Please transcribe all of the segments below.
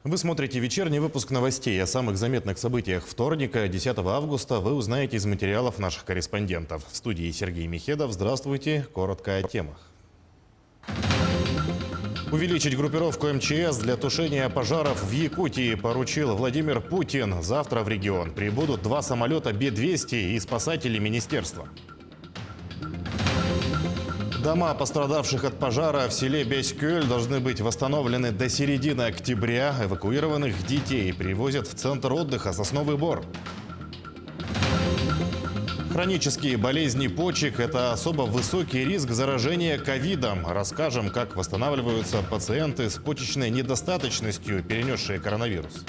Вы смотрите вечерний выпуск новостей. О самых заметных событиях вторника, 10 августа, вы узнаете из материалов наших корреспондентов. В студии Сергей Михедов. Здравствуйте. Коротко о темах. Увеличить группировку МЧС для тушения пожаров в Якутии поручил Владимир Путин. Завтра в регион прибудут 2 самолета Б-200 и спасатели министерства. Дома пострадавших от пожара в селе Беськёль должны быть восстановлены до середины октября. Эвакуированных детей привозят в центр отдыха «Сосновый Бор». Хронические болезни почек – это особо высокий риск заражения ковидом. Расскажем, как восстанавливаются пациенты с почечной недостаточностью, перенесшие коронавирус.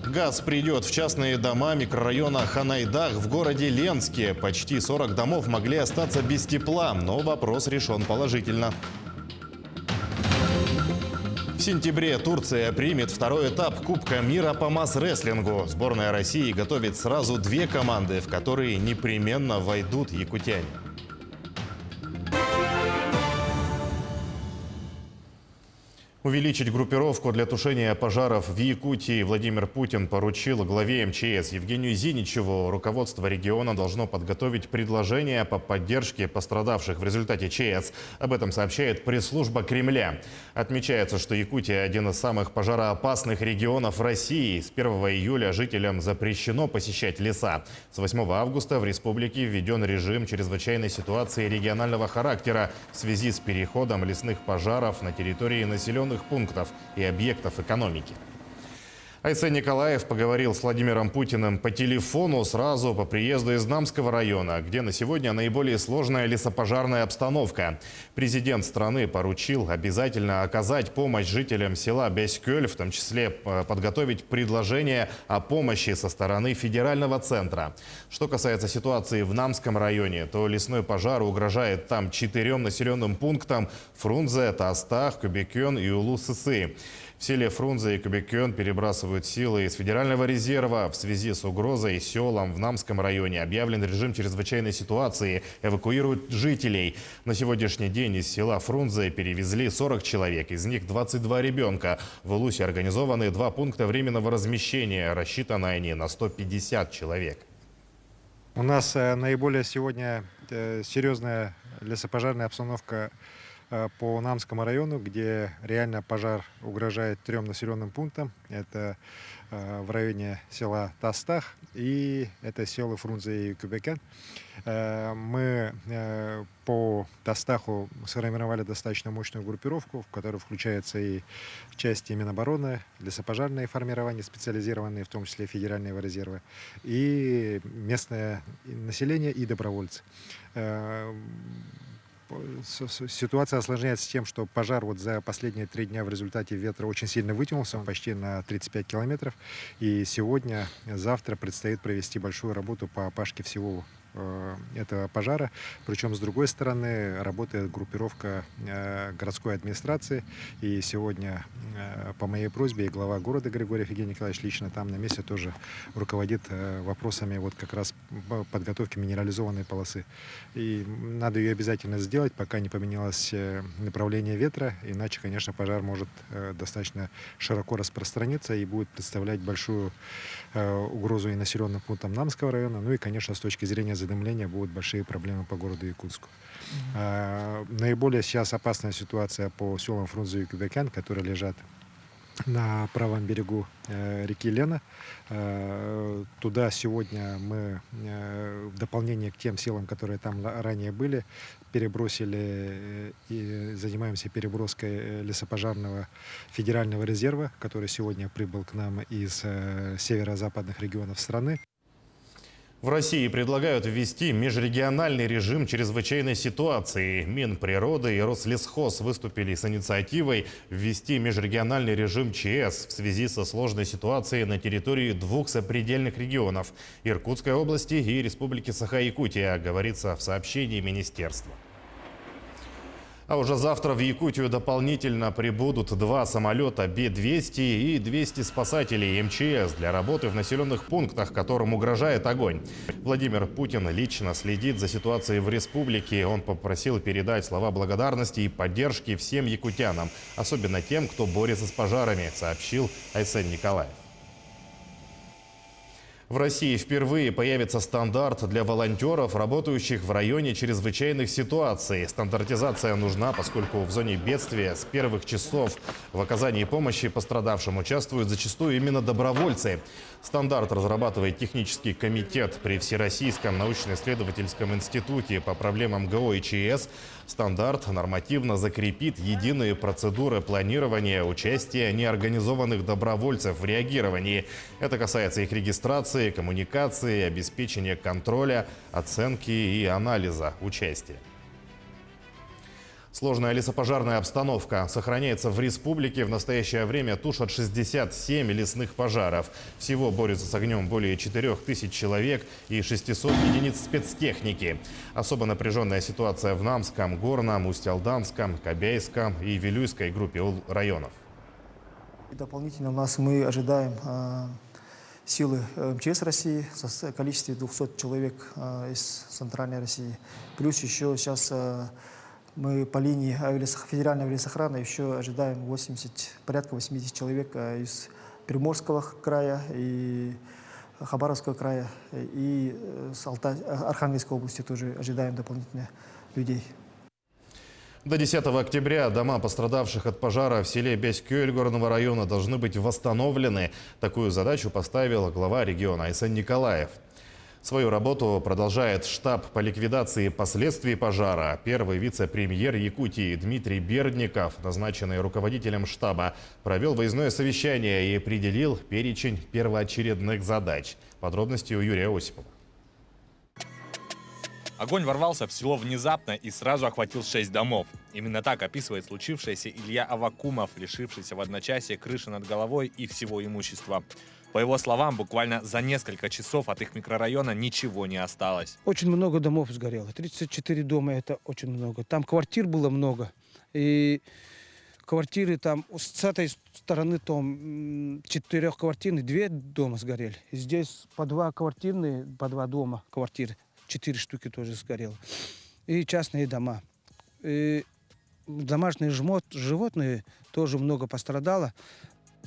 Газ придет в частные дома микрорайона Ханайдах в городе Ленске. Почти 40 домов могли остаться без тепла, но вопрос решен положительно. В сентябре Турция примет второй этап Кубка мира по масс-рестлингу. Сборная России готовит сразу 2 команды, в которые непременно войдут якутяне. Увеличить группировку для тушения пожаров в Якутии Владимир Путин поручил главе МЧС Евгению Зиничеву. Руководство региона должно подготовить предложения по поддержке пострадавших в результате ЧС. Об этом сообщает пресс-служба Кремля. Отмечается, что Якутия – один из самых пожароопасных регионов России. С 1 июля жителям запрещено посещать леса. С 8 августа в республике введен режим чрезвычайной ситуации регионального характера в связи с переходом лесных пожаров на территории населенных пунктов и объектов экономики. Айсен Николаев поговорил с Владимиром Путиным по телефону сразу по приезду из Намского района, где на сегодня наиболее сложная лесопожарная обстановка. Президент страны поручил обязательно оказать помощь жителям села Беськёль, в том числе подготовить предложение о помощи со стороны федерального центра. Что касается ситуации в Намском районе, то лесной пожар угрожает там 4 населенным пунктам – Фрунзе, Тастах, Кюбекён и Улус-Сысы. В селе Фрунзе и Кюбекён перебрасывают силы из федерального резерва. В связи с угрозой селам в Намском районе объявлен режим чрезвычайной ситуации. Эвакуируют жителей. На сегодняшний день из села Фрунзе перевезли 40 человек, из них 22 ребенка. В Улусе организованы 2 пункта временного размещения. Рассчитаны они на 150 человек. У нас наиболее сегодня серьезная лесопожарная обстановка по Намскому району, где реально пожар угрожает 3 населенным пунктам. Это в районе села Тастах и это село Фрунзе и Кюбекён. Мы по Тастаху сформировали достаточно мощную группировку, в которую включается и части Минобороны, лесопожарные формирования специализированные, в том числе федерального резерва, и местное население и добровольцы. Ситуация осложняется тем, что пожар вот за последние 3 дня в результате ветра очень сильно вытянулся, почти на 35 километров. И сегодня, завтра предстоит провести большую работу по опашке всего этого пожара. Причем, с другой стороны, работает группировка городской администрации. И сегодня, по моей просьбе, и глава города Григорий Евгений Николаевич лично там на месте тоже руководит вопросами вот как раз подготовки минерализованной полосы. И надо ее обязательно сделать, пока не поменялось направление ветра. Иначе, конечно, пожар может достаточно широко распространиться и будет представлять большую угрозу и населенным пунктам Намского района. Ну и, конечно, с точки зрения задымления будут большие проблемы по городу Якутску. Наиболее сейчас опасная ситуация по селам Фрунзе и Кюбекён, которые лежат на правом берегу реки Лена. Туда сегодня мы, в дополнение к тем силам, которые там ранее были, перебросили и занимаемся переброской лесопожарного федерального резерва, который сегодня прибыл к нам из северо-западных регионов страны. В России предлагают ввести межрегиональный режим чрезвычайной ситуации. Минприроды и Рослесхоз выступили с инициативой ввести межрегиональный режим ЧС в связи со сложной ситуацией на территории 2 сопредельных регионов – Иркутской области и Республики Саха-Якутия, говорится в сообщении министерства. А уже завтра в Якутию дополнительно прибудут 2 самолета Б-200 и 200 спасателей МЧС для работы в населенных пунктах, которым угрожает огонь. Владимир Путин лично следит за ситуацией в республике. Он попросил передать слова благодарности и поддержки всем якутянам, особенно тем, кто борется с пожарами, сообщил Айсен Николаев. В России впервые появится стандарт для волонтеров, работающих в районе чрезвычайных ситуаций. Стандартизация нужна, поскольку в зоне бедствия с первых часов в оказании помощи пострадавшим участвуют зачастую именно добровольцы. Стандарт разрабатывает технический комитет при Всероссийском научно-исследовательском институте по проблемам ГО и ЧС. Стандарт нормативно закрепит единые процедуры планирования участия неорганизованных добровольцев в реагировании. Это касается их регистрации, коммуникации, обеспечения контроля, оценки и анализа участия. Сложная лесопожарная обстановка сохраняется в республике. В настоящее время тушат 67 лесных пожаров. Всего борются с огнем более 4000 человек и 600 единиц спецтехники. Особо напряженная ситуация в Намском, Горном, Усть-Алданском, Кобяйском и Вилюйской группе районов. Дополнительно мы ожидаем силы МЧС России в количестве 200 человек из Центральной России. Плюс еще сейчас мы по линии федеральной лесохраны еще ожидаем порядка 80 человек из Приморского края и Хабаровского края, и с Архангельской области тоже ожидаем дополнительно людей. До 10 октября дома пострадавших от пожара в селе Бяськёль горного района должны быть восстановлены. Такую задачу поставил глава региона Айсен Николаев. Свою работу продолжает штаб по ликвидации последствий пожара. Первый вице-премьер Якутии Дмитрий Бердников, назначенный руководителем штаба, провел выездное совещание и определил перечень первоочередных задач. Подробности у Юрия Осипова. Огонь ворвался в село внезапно и сразу охватил 6 домов. Именно так описывает случившееся Илья Авакумов, лишившийся в одночасье крыши над головой и всего имущества. По его словам, буквально за несколько часов от их микрорайона ничего не осталось. Очень много домов сгорело. 34 дома – это очень много. Там квартир было много. И квартиры там, с этой стороны, там 4-квартирные, 2 дома сгорели. И здесь по 2 дома квартиры. 4 штуки тоже сгорело. И частные дома. И домашние животные тоже много пострадало.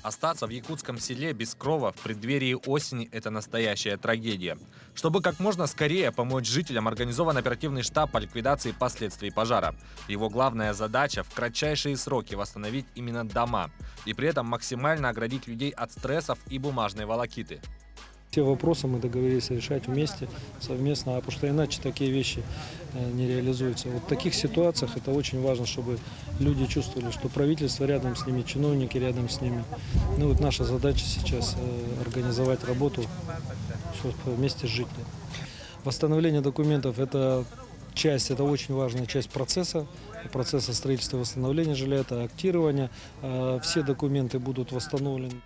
Остаться в якутском селе без крова в преддверии осени – это настоящая трагедия. Чтобы как можно скорее помочь жителям, организован оперативный штаб по ликвидации последствий пожара. Его главная задача – в кратчайшие сроки восстановить именно дома и при этом максимально оградить людей от стрессов и бумажной волокиты. Все вопросы мы договорились решать вместе, совместно, потому что иначе такие вещи не реализуются. Вот в таких ситуациях это очень важно, чтобы люди чувствовали, что правительство рядом с ними, чиновники рядом с ними. Ну вот наша задача сейчас организовать работу, чтобы вместе жить. Восстановление документов – это очень важная часть процесса строительства и восстановления жилья, это актирование. Все документы будут восстановлены.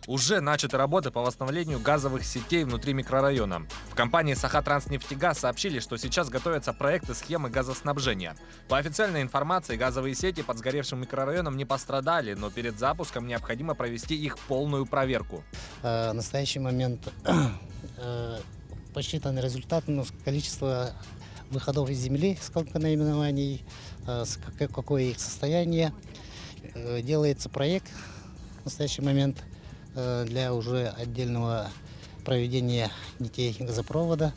Уже начаты работы по восстановлению газовых сетей внутри микрорайона. В компании «Сахатранснефтегаз» сообщили, что сейчас готовятся проекты схемы газоснабжения. По официальной информации, газовые сети под сгоревшим микрорайоном не пострадали, но перед запуском необходимо провести их полную проверку. В настоящий момент посчитаны результаты, но количество выходов из земли, сколько наименований, какое их состояние. Делается проект в настоящий момент для уже отдельного проведения нитей газопровода.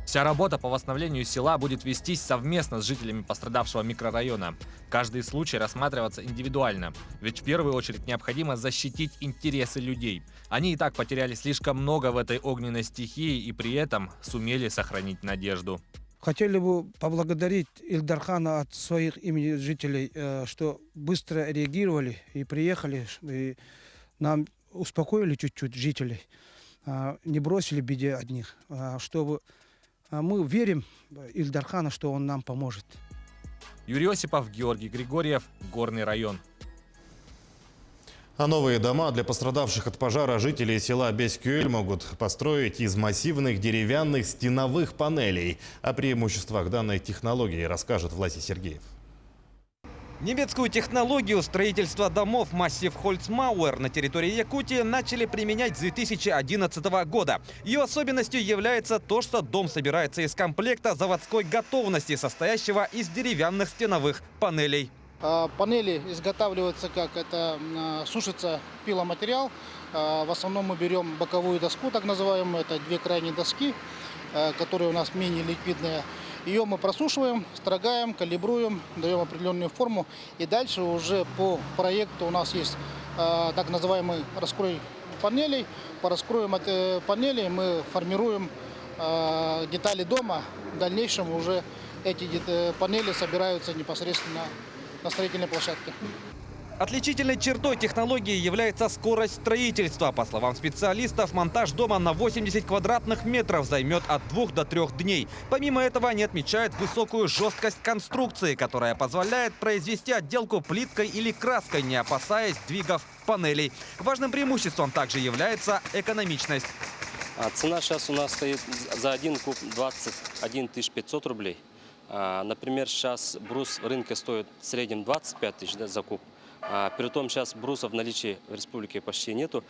Вся работа по восстановлению села будет вестись совместно с жителями пострадавшего микрорайона. Каждый случай рассматриваться индивидуально, ведь в первую очередь необходимо защитить интересы людей. Они и так потеряли слишком много в этой огненной стихии и при этом сумели сохранить надежду. Хотели бы поблагодарить Ильдархана от своих имени жителей, что быстро реагировали и приехали, и нам успокоили чуть-чуть жителей, не бросили в беде одних, чтобы мы верим Ильдархана, что он нам поможет. Юрий Осипов, Георгий Григорьев, Горный район. А новые дома для пострадавших от пожара жителей села Бяськёль могут построить из массивных деревянных стеновых панелей. О преимуществах данной технологии расскажет Власий Сергеев. Немецкую технологию строительства домов Massive Holzmauer на территории Якутии начали применять с 2011 года. Ее особенностью является то, что дом собирается из комплекта заводской готовности, состоящего из деревянных стеновых панелей. Панели изготавливаются как? Это сушится пиломатериал. В основном мы берем боковую доску, так называемую. Это две крайние доски, которые у нас менее ликвидные. Ее мы просушиваем, строгаем, калибруем, даем определенную форму. И дальше уже по проекту у нас есть так называемый раскрой панелей. По раскрою панелей мы формируем детали дома. В дальнейшем уже эти панели собираются непосредственно на строительной площадке. Отличительной чертой технологии является скорость строительства. По словам специалистов, монтаж дома на 80 квадратных метров займет от 2 до 3 дней. Помимо этого, они отмечают высокую жесткость конструкции, которая позволяет произвести отделку плиткой или краской, не опасаясь сдвигов панелей. Важным преимуществом также является экономичность. Цена сейчас у нас стоит за один куб 21 500 рублей. Например, сейчас брус в рынке стоит в среднем 25 тысяч за куб. Притом сейчас брусов в наличии в республике почти нету.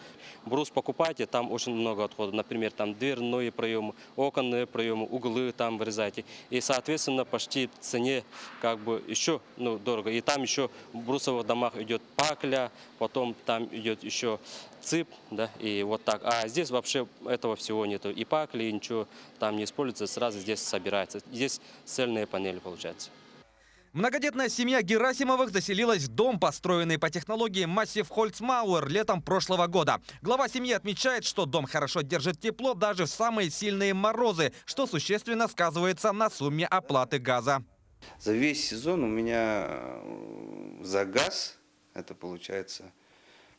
Брус покупайте, там очень много отходов. Например, там дверные проемы, оконные проемы, углы там вырезайте. И, соответственно, почти в цене как бы еще дорого. И там еще в брусовых домах идет пакля, потом там идет еще цып, да, и вот так. А здесь вообще этого всего нету. И пакли, и ничего там не используется, сразу здесь собирается. Здесь цельные панели получаются. Многодетная семья Герасимовых заселилась в дом, построенный по технологии Massive Holzmauer летом прошлого года. Глава семьи отмечает, что дом хорошо держит тепло даже в самые сильные морозы, что существенно сказывается на сумме оплаты газа. За весь сезон у меня за газ, это получается,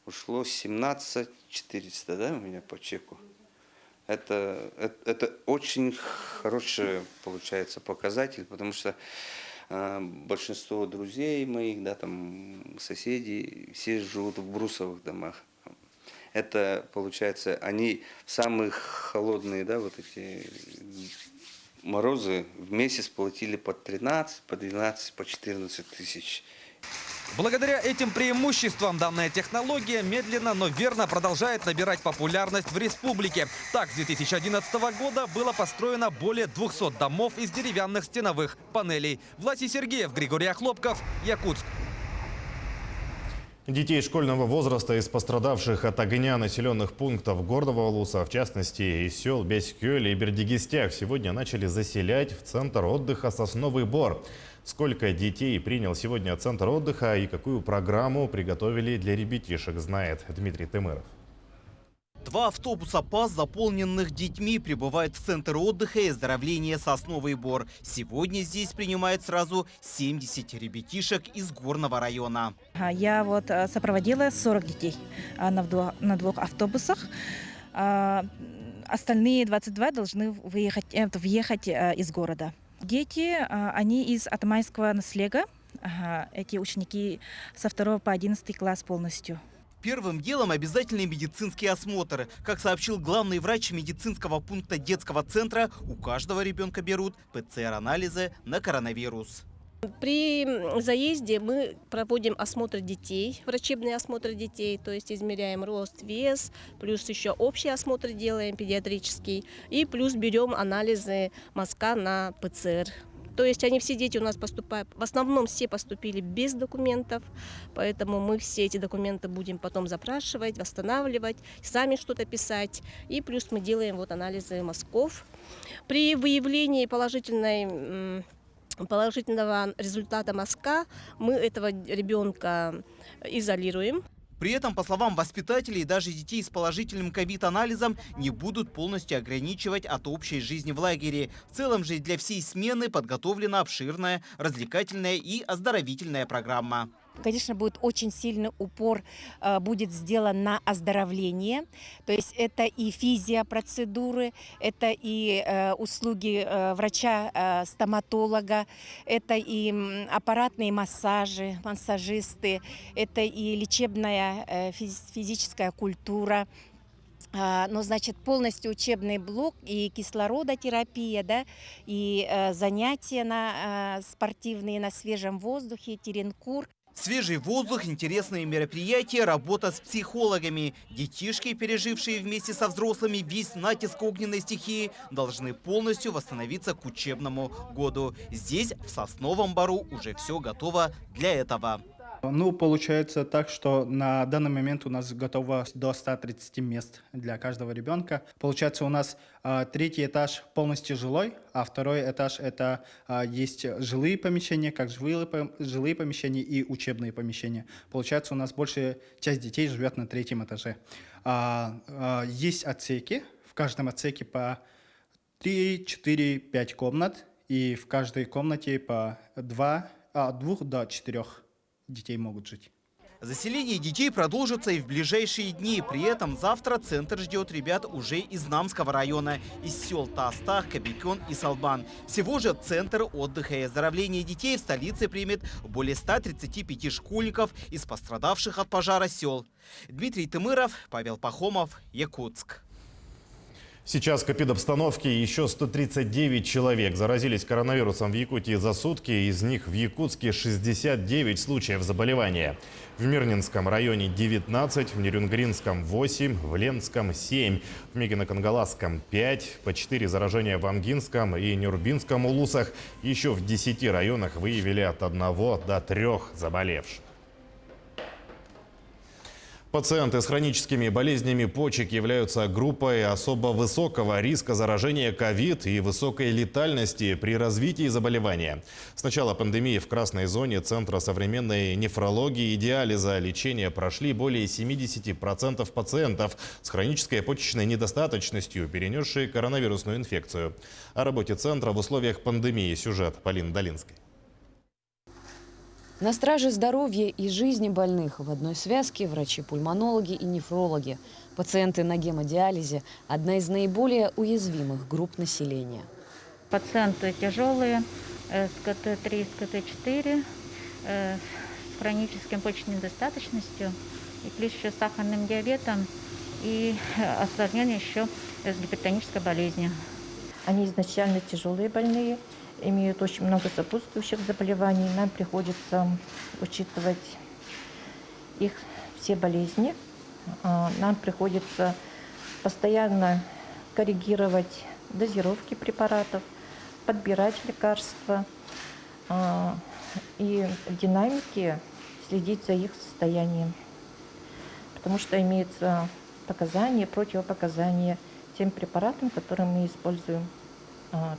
ушло 17 400, да, у меня по чеку. Это очень хороший, получается, показатель, потому что большинство друзей моих, да, там, соседей, все живут в брусовых домах. Это, получается, они в самых холодные, да, вот эти морозы в месяц платили по 13, по 12, по 14 тысяч. Благодаря этим преимуществам данная технология медленно, но верно продолжает набирать популярность в республике. Так, с 2011 года было построено более 200 домов из деревянных стеновых панелей. Власий Сергеев, Григорий Охлопков, Якутск. Детей школьного возраста из пострадавших от огня населенных пунктов Горного Улуса, в частности из сел Беськёль и Бердигистяк, сегодня начали заселять в центр отдыха «Сосновый Бор». Сколько детей принял сегодня центр отдыха и какую программу приготовили для ребятишек, знает Дмитрий Тымыров. 2 автобуса ПАЗ, заполненных детьми, прибывают в центр отдыха и оздоровления «Сосновый Бор». Сегодня здесь принимают сразу 70 ребятишек из горного района. Я вот сопроводила 40 детей на двух автобусах. Остальные 22 должны въехать из города. Дети, они из атамайского наслега. Эти ученики со 2 по 11 класс полностью. Первым делом обязательный медицинский осмотр. Как сообщил главный врач медицинского пункта детского центра, у каждого ребенка берут ПЦР-анализы на коронавирус. При заезде мы проводим осмотр детей, врачебный осмотр детей, то есть измеряем рост, вес, плюс еще общий осмотр делаем, педиатрический, и плюс берем анализы мазка на ПЦР. То есть они все дети у нас поступают, в основном все поступили без документов, поэтому мы все эти документы будем потом запрашивать, восстанавливать, сами что-то писать, и плюс мы делаем вот анализы мазков. При выявлении положительного результата мазка мы этого ребенка изолируем. При этом, по словам воспитателей, даже детей с положительным ковид-анализом не будут полностью ограничивать от общей жизни в лагере. В целом же для всей смены подготовлена обширная развлекательная и оздоровительная программа. Конечно, будет очень сильный упор будет сделан на оздоровление. То есть это и физиопроцедуры, это и услуги врача-стоматолога, это и аппаратные массажи, массажисты, это и лечебная физическая культура. Но, значит, полностью учебный блок и кислородотерапия, да, и занятия спортивные на свежем воздухе, теренкур. Свежий воздух, интересные мероприятия, работа с психологами. Детишки, пережившие вместе со взрослыми весь натиск огненной стихии, должны полностью восстановиться к учебному году. Здесь, в Сосновом Бору, уже все готово для этого. Ну, получается так, что на данный момент у нас готово до 130 мест для каждого ребенка. Получается, у нас третий этаж полностью жилой, а второй этаж это есть жилые помещения, как жилые помещения и учебные помещения. Получается, у нас большая часть детей живет на третьем этаже. Есть отсеки, в каждом отсеке по 3, 4, 5 комнат, и в каждой комнате по 2 до 4 детей могут жить. Заселение детей продолжится и в ближайшие дни. При этом завтра центр ждет ребят уже из Намского района, из сел Тастах, Кобякон и Салбан. Всего же центр отдыха и оздоровления детей в столице примет более 135 школьников из пострадавших от пожара сел. Дмитрий Тымыров, Павел Пахомов, Якутск. Сейчас к эпидобстановке еще 139 человек заразились коронавирусом в Якутии за сутки. Из них в Якутске 69 случаев заболевания. В Мирнинском районе 19, в Нерюнгринском 8, в Ленском 7, в Мегино-Кангаласском 5, по 4 заражения в Амгинском и Нюрбинском улусах. Еще в 10 районах выявили от 1 до 3 заболевших. Пациенты с хроническими болезнями почек являются группой особо высокого риска заражения ковид и высокой летальности при развитии заболевания. С начала пандемии в красной зоне Центра современной нефрологии и диализа лечения прошли более 70% пациентов с хронической почечной недостаточностью, перенесшие коронавирусную инфекцию. О работе центра в условиях пандемии сюжет Полины Долинской. На страже здоровья и жизни больных в одной связке врачи-пульмонологи и нефрологи. Пациенты на гемодиализе – одна из наиболее уязвимых групп населения. Пациенты тяжелые, с КТ-3, с КТ-4, с хроническим почечной недостаточностью, и плюс еще с сахарным диабетом и осложнение еще с гипертонической болезнью. Они изначально тяжелые больные, имеют очень много сопутствующих заболеваний. Нам приходится учитывать их все болезни. Нам приходится постоянно коррегировать дозировки препаратов, подбирать лекарства и в динамике следить за их состоянием. Потому что имеются показания, противопоказания тем препаратам, которые мы используем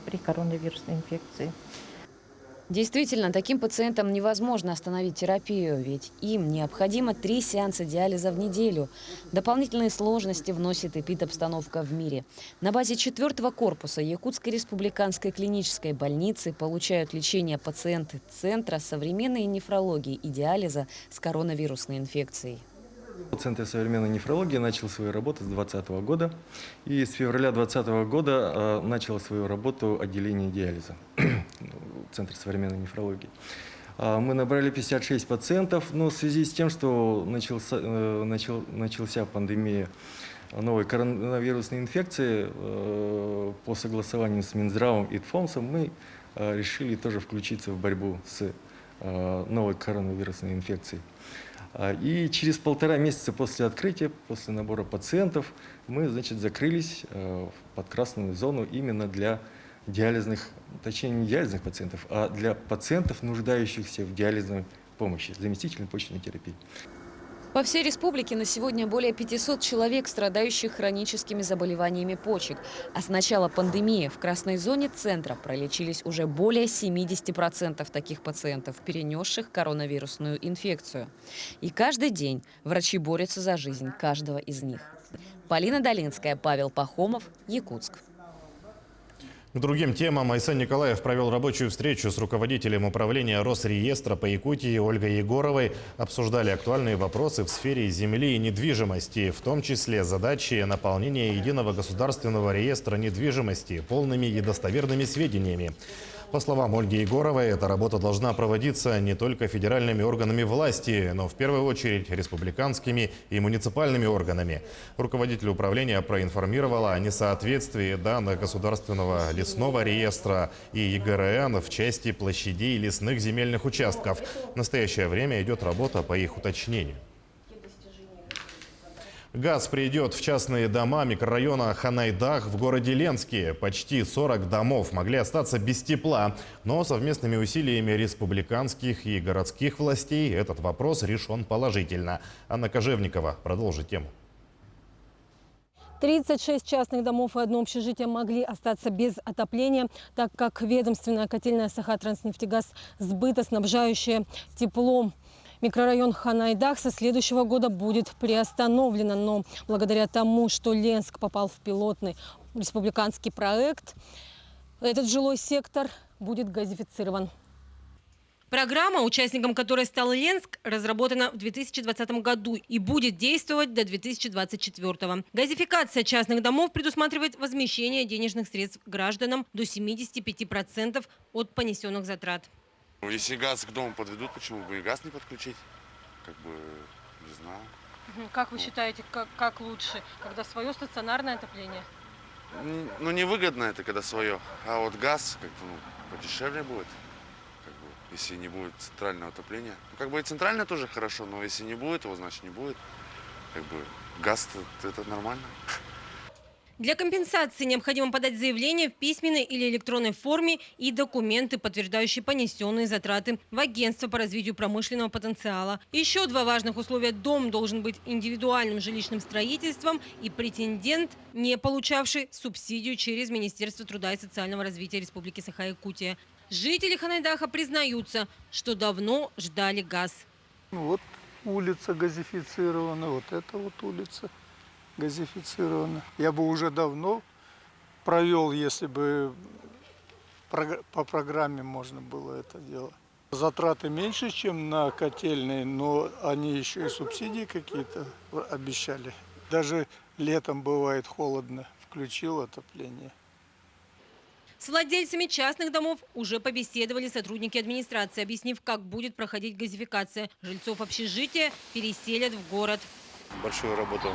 при коронавирусной инфекции. Действительно, таким пациентам невозможно остановить терапию, ведь им необходимо 3 сеанса диализа в неделю. Дополнительные сложности вносит эпидобстановка в мире. На базе 4-го корпуса Якутской республиканской клинической больницы получают лечение пациенты Центра современной нефрологии и диализа с коронавирусной инфекцией. Центр современной нефрологии начал свою работу с 2020 года. И с февраля 2020 года начало свою работу отделение диализа Центра современной нефрологии. Мы набрали 56 пациентов, но в связи с тем, что начался пандемия новой коронавирусной инфекции, по согласованию с Минздравом и ТФОМСом мы решили тоже включиться в борьбу с новой коронавирусной инфекцией. И через 1,5 месяца после открытия, после набора пациентов, мы, закрылись под красную зону именно для диализных, точнее не диализных пациентов, а для пациентов, нуждающихся в диализной помощи, заместительной почечной терапии. По всей республике на сегодня более 500 человек, страдающих хроническими заболеваниями почек. А с начала пандемии в красной зоне центра пролечились уже более 70% таких пациентов, перенесших коронавирусную инфекцию. И каждый день врачи борются за жизнь каждого из них. Полина Долинская, Павел Пахомов, Якутск. К другим темам Айсан Николаев провел рабочую встречу с руководителем управления Росреестра по Якутии Ольгой Егоровой. Обсуждали актуальные вопросы в сфере земли и недвижимости, в том числе задачи наполнения единого государственного реестра недвижимости полными и достоверными сведениями. По словам Ольги Егоровой, эта работа должна проводиться не только федеральными органами власти, но в первую очередь республиканскими и муниципальными органами. Руководитель управления проинформировала о несоответствии данных Государственного лесного реестра и ЕГРН в части площадей лесных земельных участков. В настоящее время идет работа по их уточнению. Газ придет в частные дома микрорайона Ханайдах в городе Ленске. Почти 40 домов могли остаться без тепла. Но совместными усилиями республиканских и городских властей этот вопрос решен положительно. Анна Кожевникова продолжит тему. 36 частных домов и одно общежитие могли остаться без отопления, так как ведомственная котельная Сахатранснефтегаз сбыта, снабжающая теплом микрорайон Ханайдах, со следующего года будет приостановлена. Но благодаря тому, что Ленск попал в пилотный республиканский проект, этот жилой сектор будет газифицирован. Программа, участником которой стал Ленск, разработана в 2020 году и будет действовать до 2024. Газификация частных домов предусматривает возмещение денежных средств гражданам до 75% от понесенных затрат. Если газ к дому подведут, почему бы и газ не подключить? Не знаю. Как вы считаете, как лучше, когда свое стационарное отопление? Ну, невыгодно это, когда свое. А вот газ подешевле будет, если не будет центрального отопления. И центральное тоже хорошо, но если не будет его, значит не будет. Газ это нормально. Для компенсации необходимо подать заявление в письменной или электронной форме и документы, подтверждающие понесенные затраты, в Агентство по развитию промышленного потенциала. Еще два важных условия: дом должен быть индивидуальным жилищным строительством и претендент, не получавший субсидию через Министерство труда и социального развития Республики Саха-Якутия. Жители Ханайдаха признаются, что давно ждали газ. Вот улица газифицирована, вот эта вот улица газифицирована. Я бы уже давно провел, если бы по программе можно было это делать. Затраты меньше, чем на котельные, но они еще и субсидии какие-то обещали. Даже летом бывает холодно, включил отопление. С владельцами частных домов уже побеседовали сотрудники администрации, объяснив, как будет проходить газификация. Жильцов общежития переселят в город. Большую работу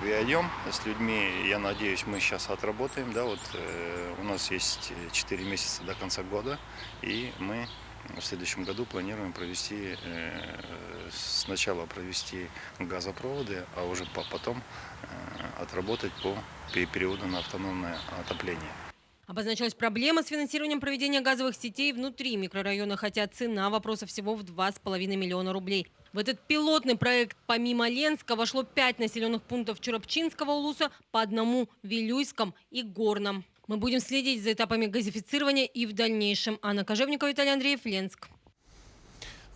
ведем с людьми, я надеюсь, мы сейчас отработаем. Да, у нас есть 4 месяца до конца года, и мы в следующем году планируем сначала провести газопроводы, а уже потом отработать по переводу на автономное отопление. Обозначалась проблема с финансированием проведения газовых сетей внутри микрорайона, хотя цена вопроса всего в 2,5 миллиона рублей. В этот пилотный проект помимо Ленска вошло 5 населенных пунктов Чурапчинского улуса, по одному в Вилюйском и Горном. Мы будем следить за этапами газифицирования и в дальнейшем. Анна Кожевникова, Виталий Андреев, Ленск.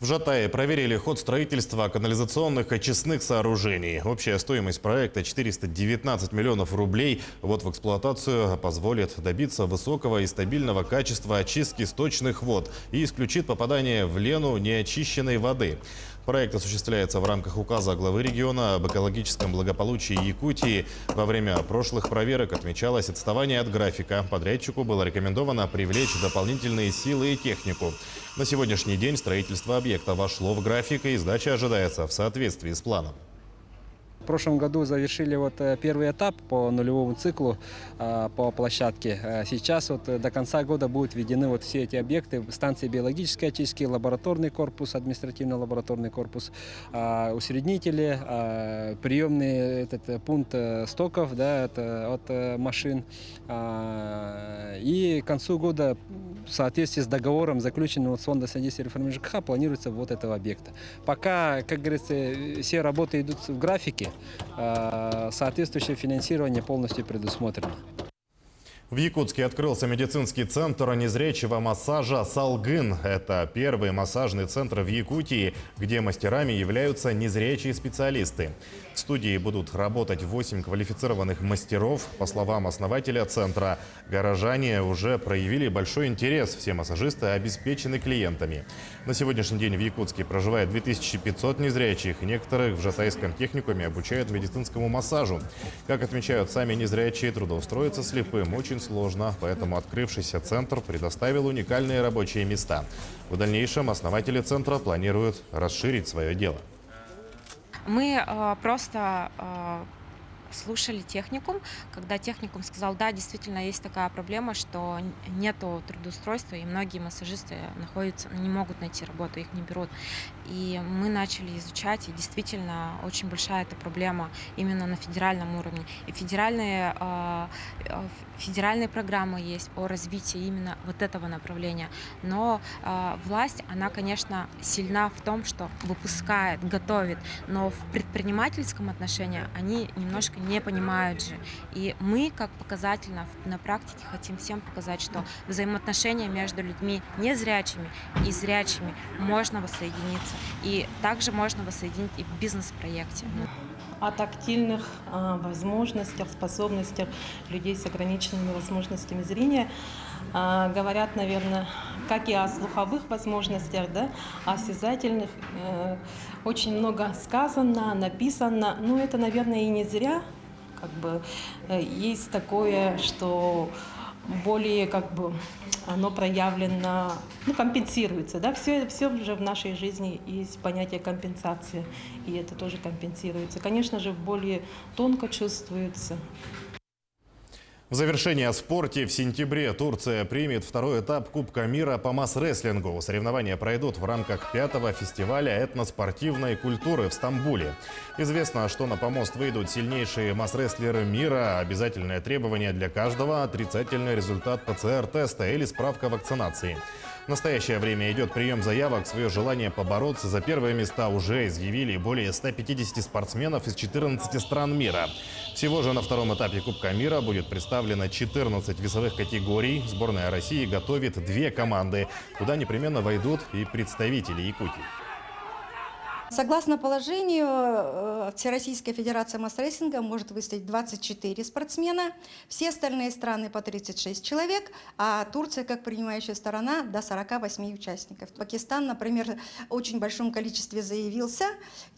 В Жатае проверили ход строительства канализационных очистных сооружений. Общая стоимость проекта 419 миллионов рублей. Ввод в эксплуатацию позволит добиться высокого и стабильного качества очистки сточных вод и исключит попадание в Лену неочищенной воды. Проект осуществляется в рамках указа главы региона об экологическом благополучии Якутии. Во время прошлых проверок отмечалось отставание от графика. Подрядчику было рекомендовано привлечь дополнительные силы и технику. На сегодняшний день строительство объекта вошло в график, и сдача ожидается в соответствии с планом. В прошлом году завершили первый этап по нулевому циклу по площадке. Сейчас до конца года будут введены все эти объекты: станции биологической очистки, лабораторный корпус, административно-лабораторный корпус, усреднители, приемный пункт стоков от машин. И к концу года в соответствии с договором, заключенным с Фондом содействия реформе ЖКХ, планируется ввод этого объекта. Пока, как говорится, все работы идут в графике, соответствующее финансирование полностью предусмотрено. В Якутске открылся медицинский центр незрячего массажа «Салгын». Это первый массажный центр в Якутии, где мастерами являются незрячие специалисты. В студии будут работать 8 квалифицированных мастеров. По словам основателя центра, горожане уже проявили большой интерес. Все массажисты обеспечены клиентами. На сегодняшний день в Якутске проживает 2500 незрячих. Некоторых в Жатайском техникуме обучают медицинскому массажу. Как отмечают сами незрячие, трудоустроиться слепым очень сложно, поэтому открывшийся центр предоставил уникальные рабочие места. В дальнейшем основатели центра планируют расширить свое дело. Мы просто слушали техникум, когда техникум сказал, да, действительно есть такая проблема, что нету трудоустройства, и многие массажисты не могут найти работу, их не берут. И мы начали изучать, и действительно очень большая эта проблема именно на федеральном уровне. И федеральные программы есть по развитию именно вот этого направления. Но власть, она, конечно, сильна в том, что выпускает, готовит, но в предпринимательском отношении они немножко не понимают же. И мы, как показательно, на практике хотим всем показать, что взаимоотношения между людьми незрячими и зрячими можно воссоединиться. И также можно воссоединить и в бизнес-проекте. О тактильных возможностях, способностях людей с ограниченными возможностями зрения говорят, наверное, как и о слуховых возможностях, да, о осязательных. Очень много сказано, написано, но это, наверное, и не зря. Как бы есть такое, что более как бы оно проявлено, компенсируется, да, все же в нашей жизни есть понятие компенсации, и это тоже компенсируется. Конечно же, более тонко чувствуется. В завершение о спорте. В сентябре Турция примет второй этап Кубка мира по масс-рестлингу. Соревнования пройдут в рамках 5-го фестиваля этноспортивной культуры в Стамбуле. Известно, что на помост выйдут сильнейшие масс-рестлеры мира. Обязательное требование для каждого – отрицательный результат ПЦР-теста или справка о вакцинации. В настоящее время идет прием заявок. Свое желание побороться за первые места уже изъявили более 150 спортсменов из 14 стран мира. Всего же на втором этапе Кубка мира будет представлено 14 весовых категорий. Сборная России готовит 2 команды, куда непременно войдут и представители Якутии. Согласно положению, Всероссийская федерация масс-рестлинга может выставить 24 спортсмена, все остальные страны по 36 человек, а Турция, как принимающая сторона, до 48 участников. Пакистан, например, в очень большом количестве заявился,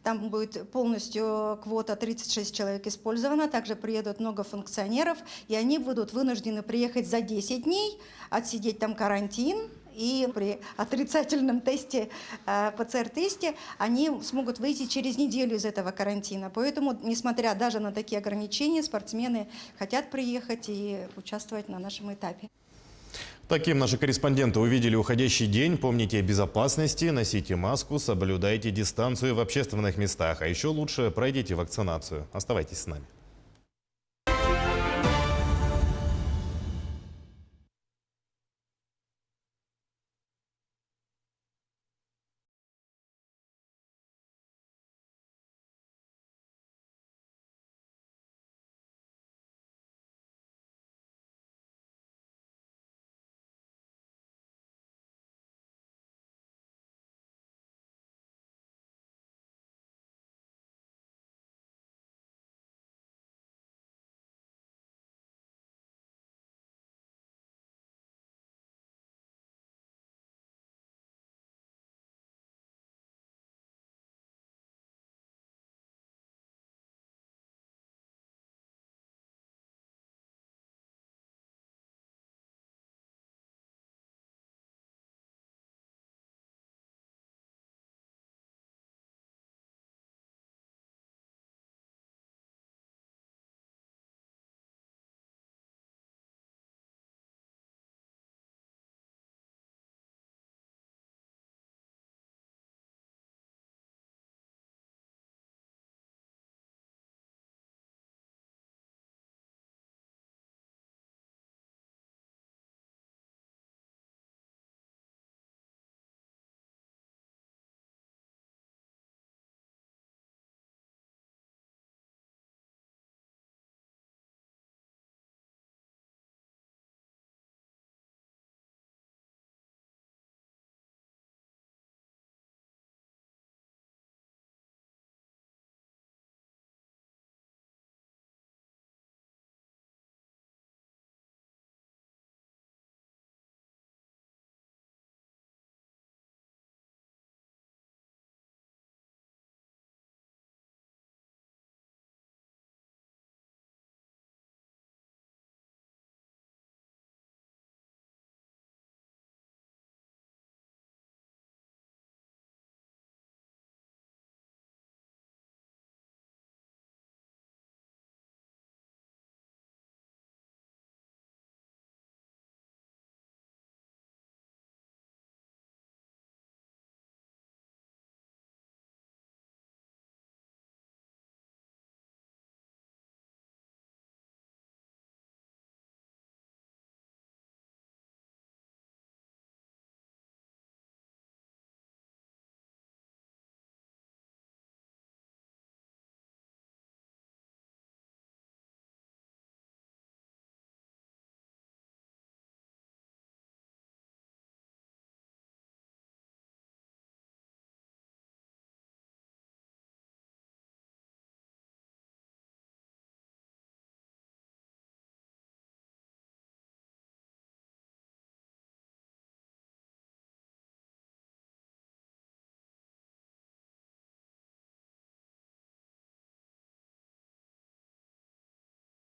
там будет полностью квота 36 человек использована, также приедут много функционеров, и они будут вынуждены приехать за 10 дней, отсидеть там карантин. И при отрицательном тесте, ПЦР-тесте, они смогут выйти через неделю из этого карантина. Поэтому, несмотря даже на такие ограничения, спортсмены хотят приехать и участвовать на нашем этапе. Таким наши корреспонденты увидели уходящий день. Помните о безопасности, носите маску, соблюдайте дистанцию в общественных местах. А еще лучше пройдите вакцинацию. Оставайтесь с нами.